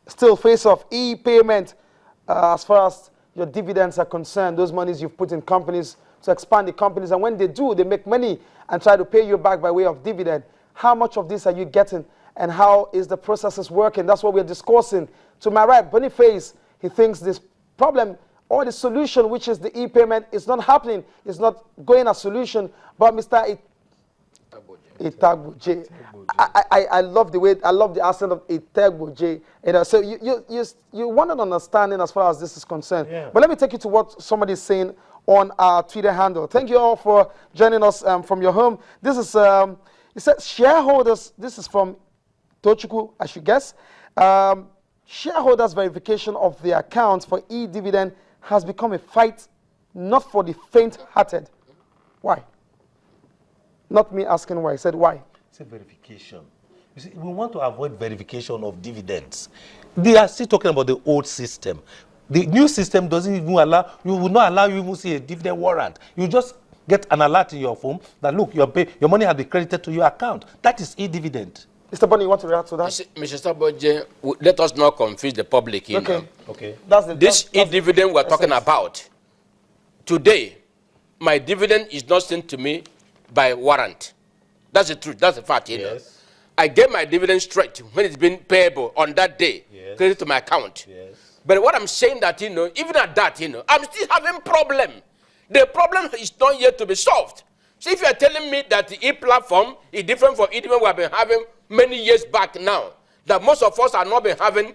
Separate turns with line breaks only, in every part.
Still face off e-payment as far as your dividends are concerned, those monies you've put in companies to expand the companies, and when they do, they make money and try to pay you back by way of dividend. How much of this are you getting, and how is the processes working? That's what we're discussing. To my right, Boniface, he thinks this problem or the solution, which is the e-payment, is not happening. It's not going a solution. But Mr. Itagboje, I love the way, I love the accent of Itagboje. You know, so you want an understanding as far as this is concerned. Yeah. But let me take you to what somebody is saying on our Twitter handle. Thank you all for joining us from your home. This is, it says shareholders, this is from Tochukwu, I should guess. Shareholders' verification of their accounts for E-dividend has become a fight not for the faint-hearted. Why? Not me asking why. I said why.
It's a verification. You see, we want to avoid verification of dividends. They are still talking about the old system. The new system doesn't even allow, you will not allow you even see a dividend warrant. You just get an alert in your phone that, look, your money has been credited to your account. That is E-dividend.
Mr. Bonny, you want to react to that?
Mr. Saboje, let us not confuse the public.
Okay.
Okay.
This E-dividend we're talking about, today, my dividend is not sent to me by warrant. That's the truth. That's the fact. You know. I get my dividend straight when it's been payable on that day, credit to my account. Yes. But what I'm saying that, you know, even at that, you know, I'm still having problem. The problem is not yet to be solved. So if you're telling me that the e-platform is different from E-dividend we have been having many years back now, that most of us are not been having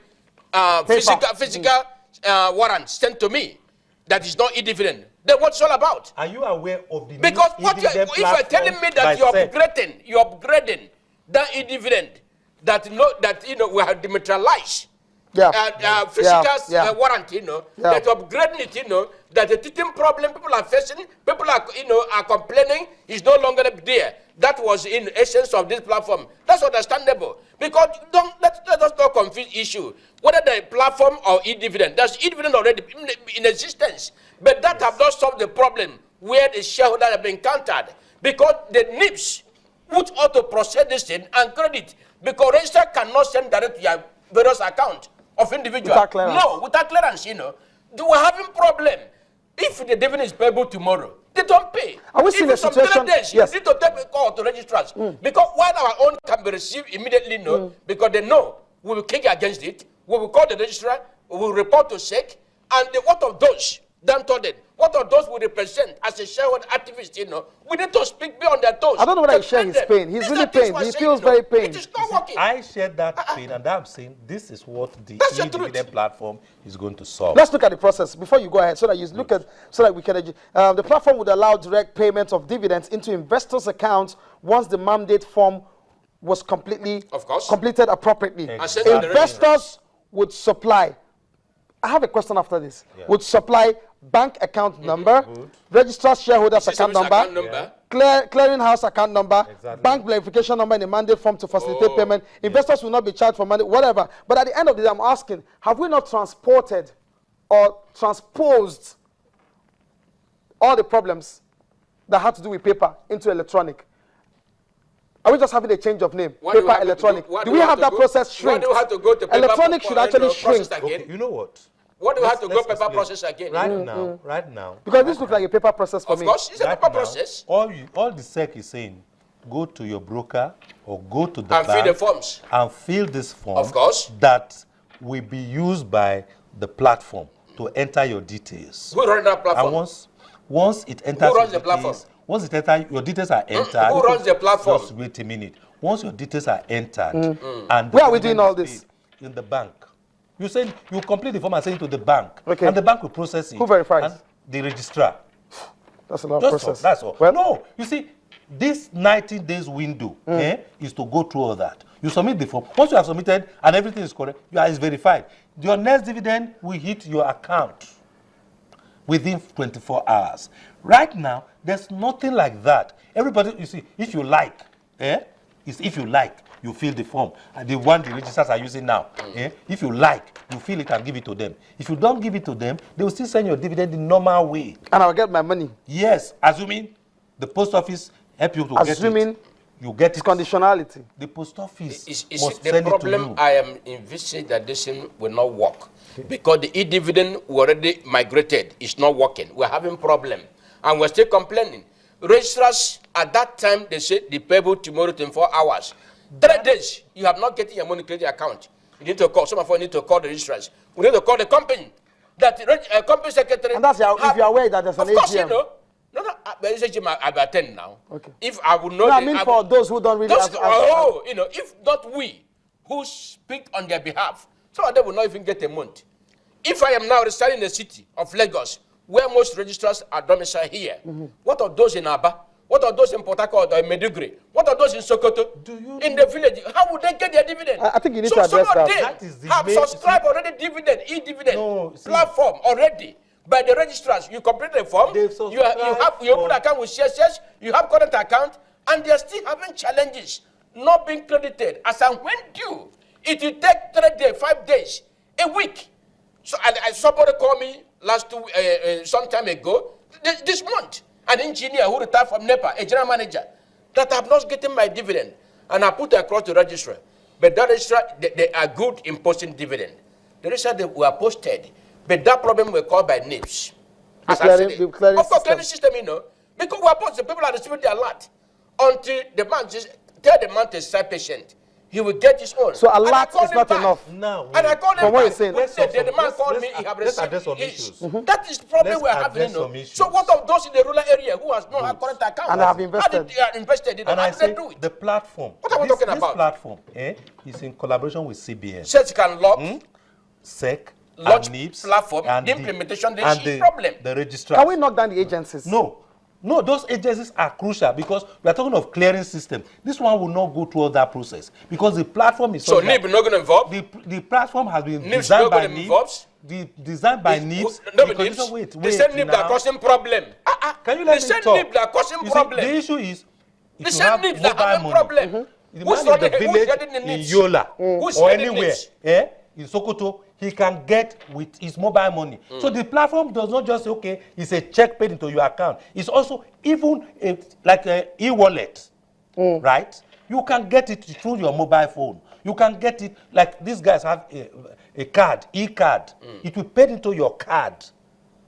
physical warrants sent to me, that is not E-dividend, then what's it all about?
Are you aware of the
because what if you're telling me that you're upgrading that E-dividend, that you know we have dematerialized physical warrant, you know, that upgrading it, you know, that the teething problem people are facing, people are, you know, are complaining is no longer there. That was in essence of this platform. That's understandable. Because let us not confuse issue. Whether the platform or E-dividend, there's E-dividend already in existence. But that have not solved the problem where the shareholder have been countered. Because the NIPS would auto process this thing and credit. Because register cannot send direct to your various account of individual.
Without clearance.
No, without clearance, you know. We're having problem. If the dividend is payable tomorrow, they don't pay.
Are we seeing a situation?
Days, you need to take a call to registrars. Because while our own can be received immediately, no, because they know we will kick against it, we will call the registrar, we will report to SEC, and what of those downtrodden, what of those we represent as a shareholder activist, you know, we need to speak beyond their toes.
I don't know whether he's sharing his pain. He's really pained. He feels very pained.
It is not working.
I share that pain, and I'm saying this is what the E-dividend platform is going to solve.
Let's look at the process before you go ahead, so that you look at, so that we can. The platform would allow direct payment of dividends into investors' accounts once the mandate form was completed appropriately.
Exactly.
Investors would supply. I have a question after this. Would supply bank account number, registered shareholders account number, clearinghouse account number, bank verification number in the mandate form to facilitate payment. Investors will not be charged for mandate, whatever. But at the end of the day, I'm asking, have we not transported or transposed all the problems that had to do with paper into electronic? Are we just having a change of name? Paper, electronic. Do we have that process shrink?
Why do we have to go to paper?
Electronic should actually shrink.
Okay, you know what?
What do we have to go paper process again?
Right now.
Because this looks like a paper process for me.
Of course, it's a paper process.
All the SEC is saying, go to your broker or go to the bank
and fill the forms.
And fill this form.
Of course.
That will be used by the platform to enter your details.
Who runs that platform?
And once it enters,
who runs the platform?
Once it enters, your details are entered.
Who runs the platform?
Just wait a minute. Once your details are entered, and
where are we doing all this?
In the bank. You send, you complete the form and send it to the bank,
and
the bank will process it.
Who verifies?
And the registrar.
That's a lot of process.
That's all. Well, no, you see, this 90 days window is to go through all that. You submit the form. Once you have submitted and everything is correct, it's verified. Your next dividend will hit your account within 24 hours. Right now, there's nothing like that. Everybody, you see, if you like, if you like, you fill the form. And the one the registrars are using now. If you like, you fill it and give it to them. If you don't give it to them, they will still send your dividend the normal way.
And I'll get my money.
Yes, assuming the post office help you to
assuming
get it. You get it.
Conditionality.
The post office
Is
must
the
send
problem
it to you.
I am envisaging that this thing will not work because the e-dividend we already migrated is not working. We're having problem and we're still complaining. Registrars at that time they said the payable tomorrow 24 hours. 3 days you have not getting your money credit account. You need to call. Some of us need to call the registrars. We need to call the company. That company secretary.
And that's if you're aware that there's an AGM.
Of course, you know. No, but it's AGM I'll attend now.
Okay.
If I would know.
No, I mean for those who don't really.
You know, if not we who speak on their behalf, some of them will not even get a month. If I am now residing in the city of Lagos, where most registrars are domiciled here, what are those in Aba? What are those in Port Harcourt or in Meduguri? What are those in Sokoto? In the village? How would they get their dividend?
I think you need to address that.
Some have subscribed already dividend, e-dividend platform already. By the registrars, you complete the form, you open account with CSS, you have current account, and they are still having challenges, not being credited as and when due. It will take 3 days, 5 days, a week. So somebody called me some time ago, this month, an engineer who retired from NEPA, a general manager, that I'm not getting my dividend, and I put across the registrar. But that registrar, they are good in posting dividend. The registrar they were posted. But that problem we call by NIPS. Of course, clearing system, you know. Because we are both, the people are receiving their alert. Until the man just tell the man to start patient. He will get his own.
So alert is not enough.
No. And I called him back. The man called me, he have received issues. That is the problem we are having, you know. So what of those in the rural area who has not had current account?
And have invested.
How did invested in it?
And
How
I
did they
say
do it?
the platform.
What are we talking about?
This platform is in collaboration with CBN.
SEC can log.
SEC.
Launch
NIPS,
platform,
and
the implementation, there is a problem.
The registrars.
Can we knock down the agencies?
No, those agencies are crucial because we are talking of clearing system. This one will not go through that process because the platform is
so NIPS not going to involve.
The platform has been
NIPS
designed by
NIPS.
Designed by NIPS.
Wait. The same NIPS that causing problem.
Can you let me talk?
The same NIPS that causing problem.
The issue is
the same NIPS that having problem.
The man in the village in Yola or anywhere, in Sokoto, he can get with his mobile money. So the platform does not just say, okay, it's a check paid into your account. It's also even like an e-wallet, right? You can get it through your mobile phone. You can get it, like these guys have a card, e-card. It will pay into your card.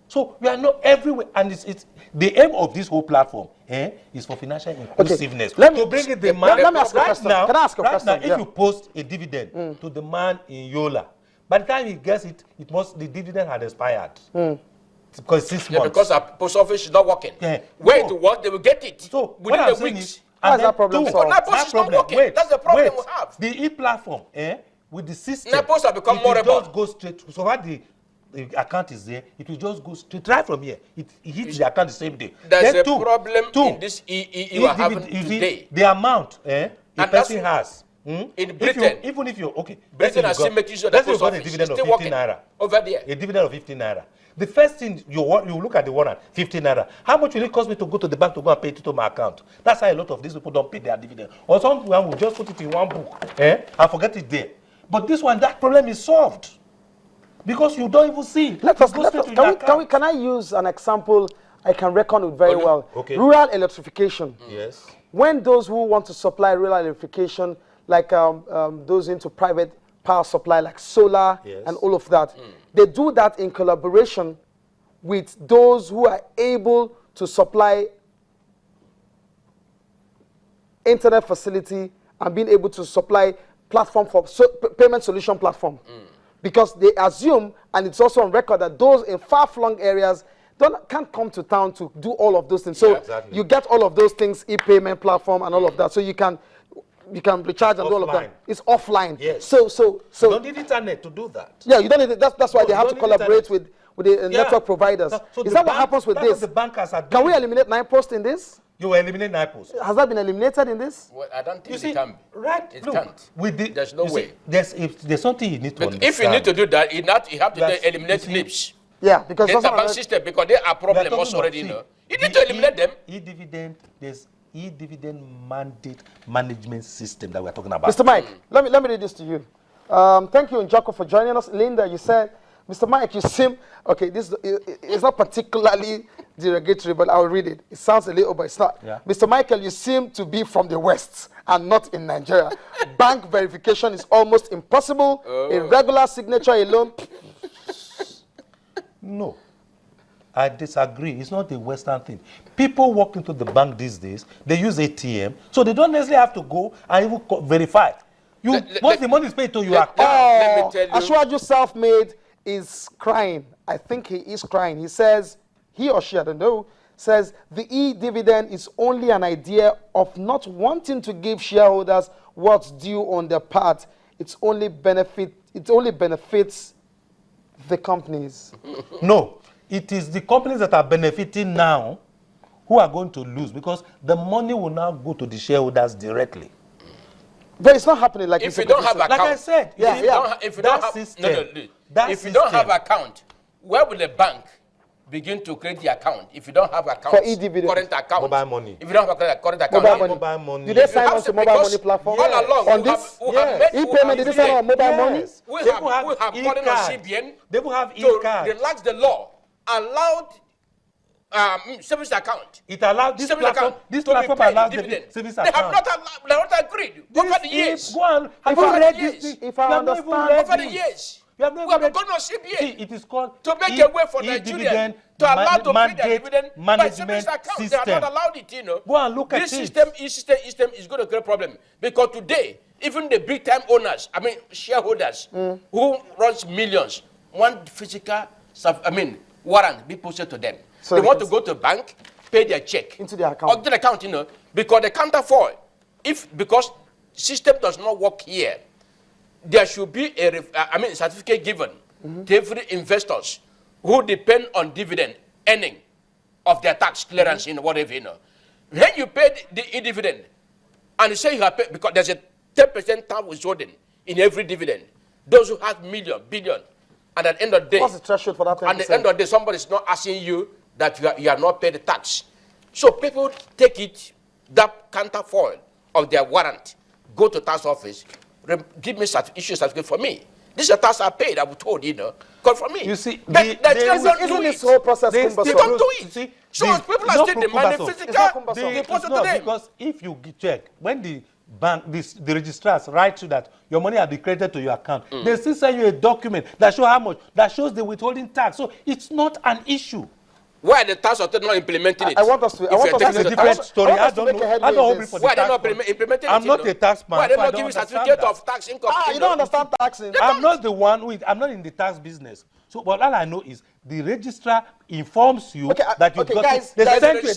So we are not everywhere, and it's the aim of this whole platform is for financial inclusiveness.
Okay.
To bring it the man
let me ask a question.
Now,
can I ask a question?
Now, if you post a dividend to the man in Yola, by the time he gets it, the dividend had expired. Because 6 months.
Because our post office is not working. Where to work, they will get it.
So
within a week.
How's that problem solved?
That's the problem we have.
The e-platform, with the system,
NAPOS have become more
just go straight. So what the account is there, it will just go straight right from here. It hits the account the same day.
There's a problem in this you are having today.
The amount a person has.
In Britain,
even if you
Britain has still making sure that
you got a dividend of 15 naira
over there.
A dividend of 15 naira. The first thing you look at the warrant, 15 naira. How much will it cost me to go to the bank to go and pay it to my account? That's how a lot of these people don't pay their dividend. Or someone will just put it in one book, and forget it there. But this one, that problem is solved because you don't even see.
Can I use an example I can reckon with very well?
Okay.
Rural electrification.
Yes.
When those who want to supply rural electrification, like those into private power supply, like solar and all of that, they do that in collaboration with those who are able to supply internet facility and being able to supply platform for payment solution platform. Because they assume, and it's also on record, that those in far-flung areas can't come to town to do all of those things. So you get all of those things, e-payment platform and all of that. So you can recharge and all of that. It's offline.
Yes.
So
you don't need internet to do that.
Yeah, you don't need it. That's why they have to collaborate with the network providers.
So
is that what happens with this?
The bankers are
can we eliminate 9 posts in this?
You will eliminate 9 posts.
Has that been eliminated in this?
Well, I don't think it can be.
Right?
It can't.
There's
no way.
There's something you need to understand.
If you need to do that, you have to eliminate NIPS.
Yeah, because
that's the bank system, because they are problems also already. You need to eliminate them.
E-dividend, there's E-dividend mandate management system that we're talking about.
Mr. Mike, let me read this to you. Thank you, Njako, for joining us. Linda, you said, Mr. Mike, you seem, okay, this is not particularly derogatory, but I'll read it. It sounds a little, but it's not.
Yeah.
Mr. Michael, you seem to be from the West and not in Nigeria. Bank verification is almost impossible. Irregular signature alone.
No. I disagree. It's not a Western thing. People walk into the bank these days, they use ATM, so they don't necessarily have to go and even verify. Once the money is paid to your account.
Let me tell you.
Ashwaju Self-Made is crying. I think he is crying. He says, he or she, I don't know, says the E-dividend is only an idea of not wanting to give shareholders what's due on their part. It only benefits the companies.
No, it is the companies that are benefiting now who are going to lose because the money will now go to the shareholders directly.
But it's not happening like
if you don't have account.
Like I said,
if you don't have account, where will the bank begin to create the account? If you don't have account,
for E-dividend,
current account,
mobile money.
If you don't have a current account,
mobile money.
Do they sign on to mobile money platform?
All along,
on this e-payment, did they sign on mobile money?
We have calling on CBN.
They will have e-card.
To relax the law, allowed service account.
It allowed this platform. This platform allows the service account.
They have not agreed over the years.
Go on.
Have you read this? If I understand,
over the years. We have gone on CBN.
See, it is called
to make a way for Nigeria to allow to pay their dividend by service account. They have not allowed it, you know.
Go and look at
this system is going to create a problem because today, even the big time owners, I mean shareholders, who runs millions, want physical, warrant be posted to them. So they want to go to bank, pay their check
into their account.
Or the account, you know, because they can't afford. Because system does not work here, there should be a certificate given to every investors who depend on dividend earning of their tax clearance in whatever, you know. When you pay the E-dividend, and you say you have paid, because there's a 10% tax withholding in every dividend. Those who have million, billion, and at the end of the day,
what's the threshold for that 10%?
At the end of the day, somebody is not asking you that you are not paid the tax. So people take it, that counterfoil of their warrant, go to tax office, give me issue certificate for me. This is a tax I paid, I was told, you know. Call for me.
You see,
isn't
this whole process
they don't do it.
See,
so people are still demanding physical deposit to them.
Because if you check, when the bank, the registrars write you that your money has been credited to your account, they still send you a document that shows how much, that shows the withholding tax. So it's not an issue.
Why are the tax authorities not implementing it?
I want us to.
That's a different story. I don't know. I don't for the
why are they not implementing it?
I'm not a tax man.
Why are they not giving certificate of tax income?
You don't understand taxing.
I'm not the one who. I'm not in the tax business. So, but all I know is the registrar informs you that you got
guys,
it. They send you.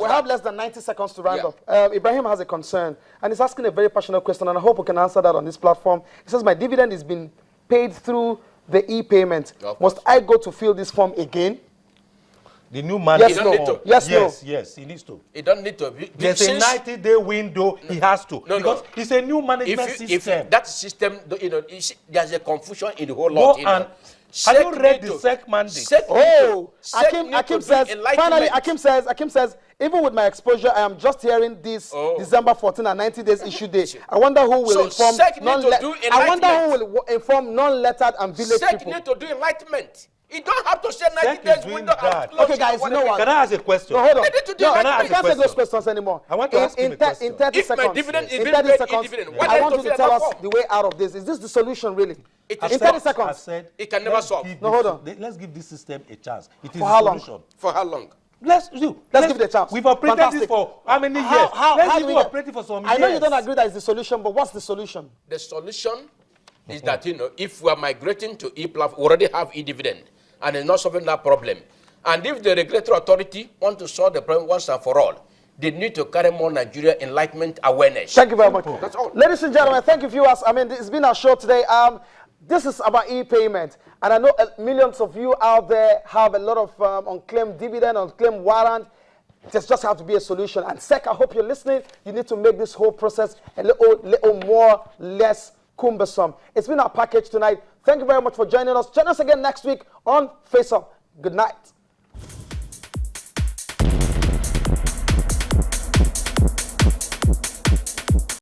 We have less than 90 seconds to round up. Ibrahim has a concern, and he's asking a very passionate question, and I hope we can answer that on this platform. He says, my dividend is being paid through the e-payment. Must I go to fill this form again?
The new man.
Yes,
no. Yes, he needs to.
He don't need to.
There's a 90-day window. He has to. Because it's a new management system.
If that system, you know, there's a confusion in the whole lot.
Have you read the SEC mandate?
Akim says, finally, Akim says, even with my exposure, I am just hearing this December 14 and 90 days issue day. I wonder who will inform non-lettered and village
people.
SEC
need to do enlightenment. You don't have to say 90 days window.
Okay, guys, you know what?
Can I ask a question?
No, hold on.
I
can't take those questions anymore.
I want to ask him a question.
In 30 seconds,
my dividend is
in 30 seconds, I want you to tell us the way out of this. Is this the solution, really? In 30 seconds.
I said,
it can never solve.
No, hold on.
Let's give this system a chance. It is
For how
a solution.
long?
For how long?
Let's give it a chance.
We've operated this for how many years? Let's give it operating for some years.
I know you don't agree that is the solution, but what's the solution?
The solution is that, you know, if we are migrating to e-platform, we already have e-dividend, and it's not solving that problem. And if the regulatory authority want to solve the problem once and for all, they need to carry more Nigeria enlightenment awareness.
Thank you very much.
That's all.
Ladies and gentlemen, thank you, viewers. I mean, it's been a show today. This is about e-payment. And I know millions of you out there have a lot of unclaimed dividend, unclaimed warrant. There's just have to be a solution. And SEC, I hope you're listening. You need to make this whole process a little less cumbersome. It's been our package tonight. Thank you very much for joining us. Join us again next week on Face Up. Good night.